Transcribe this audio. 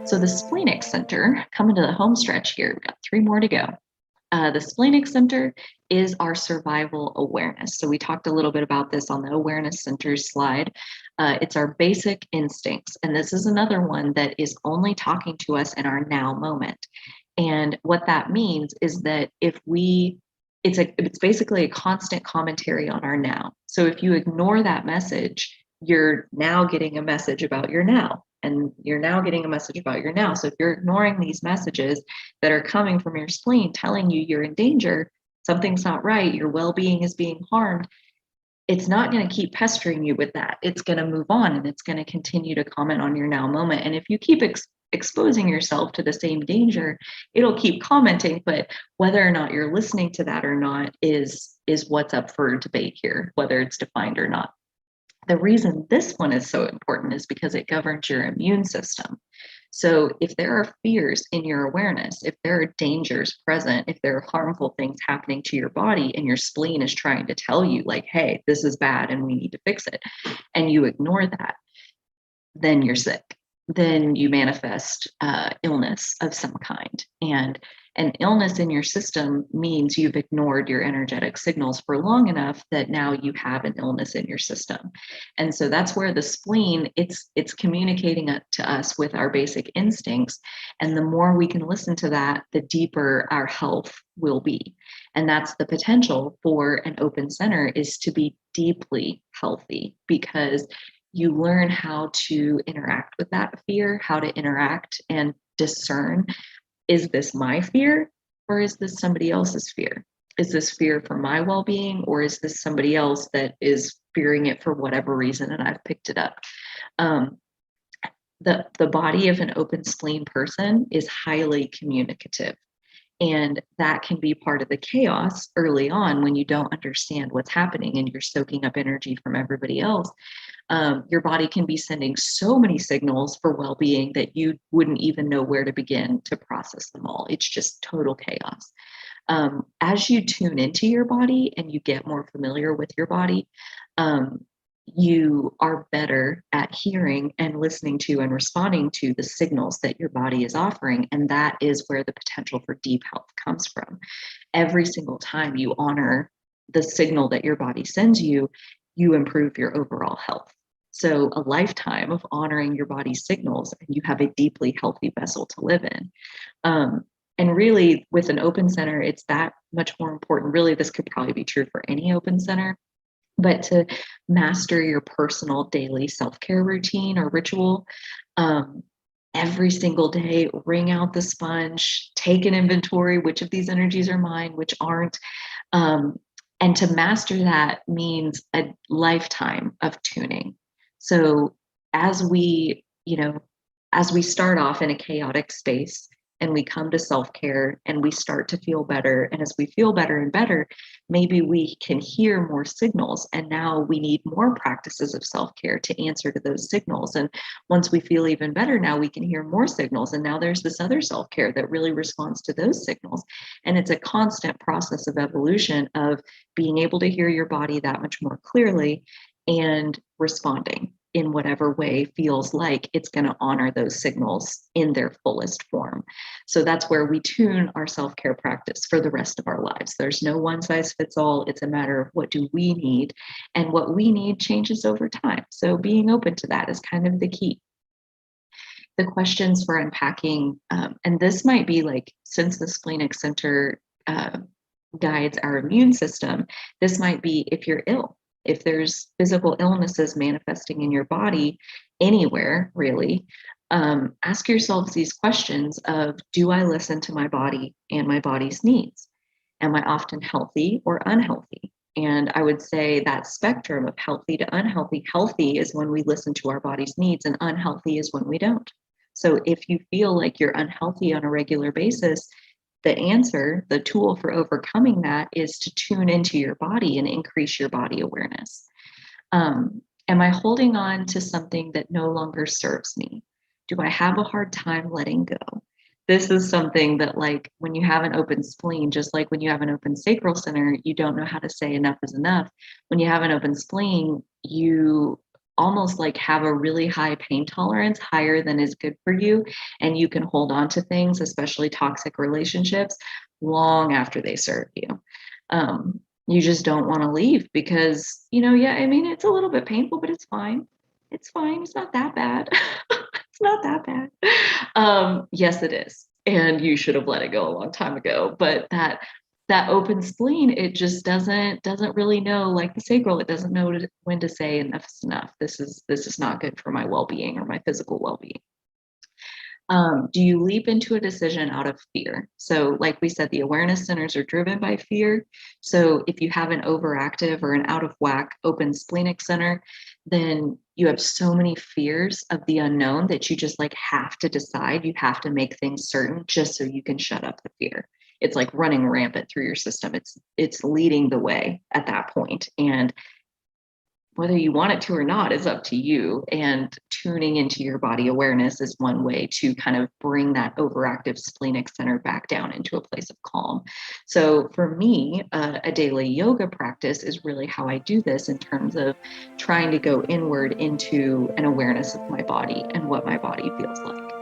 So the Splenic Center, coming to the home stretch here, we've got 3 more to go. The Splenic Center is our survival awareness. So we talked a little bit about this on the awareness centers slide. It's our basic instincts. And this is another one that is only talking to us in our now moment. And what that means is that it's basically a constant commentary on our now. So if you ignore that message, you're now getting a message about your now. And you're now getting a message about your now. So if you're ignoring these messages that are coming from your spleen telling you you're in danger, something's not right, your well-being is being harmed, it's not going to keep pestering you with that. It's going to move on and it's going to continue to comment on your now moment. And if you keep exposing yourself to the same danger, it'll keep commenting, but whether or not you're listening to that or not is what's up for debate here, whether it's defined or not. The reason this one is so important is because it governs your immune system. So if there are fears in your awareness, if there are dangers present, if there are harmful things happening to your body and your spleen is trying to tell you like, hey, this is bad and we need to fix it, and you ignore that, then you're sick. Then you manifest illness of some kind. And an illness in your system means you've ignored your energetic signals for long enough that now you have an illness in your system. And so that's where the spleen, it's communicating to us with our basic instincts. And the more we can listen to that, the deeper our health will be. And that's the potential for an open center, is to be deeply healthy, because you learn how to interact with that fear, how to interact and discern, is this my fear or is this somebody else's fear? Is this fear for my well-being, or is this somebody else that is fearing it for whatever reason and I've picked it up? The body of an open spleen person is highly communicative. And that can be part of the chaos early on when you don't understand what's happening and you're soaking up energy from everybody else. Your body can be sending so many signals for well-being that you wouldn't even know where to begin to process them all. It's just total chaos. As you tune into your body and you get more familiar with your body, you are better at hearing and listening to and responding to the signals that your body is offering. And that is where the potential for deep health comes from. Every single time you honor the signal that your body sends you, you improve your overall health. So a lifetime of honoring your body's signals, and you have a deeply healthy vessel to live in. And really, with an open center, it's that much more important. Really, this could probably be true for any open center. But to master your personal daily self-care routine or ritual, every single day, wring out the sponge, take an inventory, which of these energies are mine, which aren't. And to master that means a lifetime of tuning. So as we start off in a chaotic space, and we come to self-care and we start to feel better. And as we feel better and better, maybe we can hear more signals. And now we need more practices of self-care to answer to those signals. And once we feel even better, now we can hear more signals. And now there's this other self-care that really responds to those signals. And it's a constant process of evolution of being able to hear your body that much more clearly and responding in whatever way feels like it's going to honor those signals in their fullest form. So that's where we tune our self-care practice for the rest of our lives. There's no one size fits all. It's a matter of what do we need, and what we need changes over time. So being open to that is kind of the key. The questions for unpacking, and this might be like, since the Splenic Center guides our immune system, this might be if you're ill. If there's physical illnesses manifesting in your body anywhere, really, ask yourselves these questions of, do I listen to my body and my body's needs? Am I often healthy or unhealthy? And I would say that spectrum of healthy to unhealthy. Healthy is when we listen to our body's needs, and unhealthy is when we don't. So if you feel like you're unhealthy on a regular basis, the answer, the tool for overcoming that, is to tune into your body and increase your body awareness. Am I holding on to something that no longer serves me? Do I have a hard time letting go? This is something that, like, when you have an open spleen, just like when you have an open sacral center, you don't know how to say enough is enough. When you have an open spleen, you almost like have a really high pain tolerance, higher than is good for you. And you can hold on to things, especially toxic relationships, long after they serve you. You just don't want to leave because, yeah, I mean, it's a little bit painful, but it's fine. It's fine. It's not that bad. It's not that bad. Yes, it is. And you should have let it go a long time ago. But that open spleen, it just doesn't really know, like the sacral, it doesn't know when to say enough is enough. This is not good for my well-being or my physical well-being. Do you leap into a decision out of fear? So like we said, the awareness centers are driven by fear. So if you have an overactive or an out of whack open splenic center, then you have so many fears of the unknown that you just like have to decide, you have to make things certain just so you can shut up the fear. It's like running rampant through your system. It's leading the way at that point. And whether you want it to or not is up to you. And tuning into your body awareness is one way to kind of bring that overactive splenic center back down into a place of calm. So for me, a daily yoga practice is really how I do this in terms of trying to go inward into an awareness of my body and what my body feels like.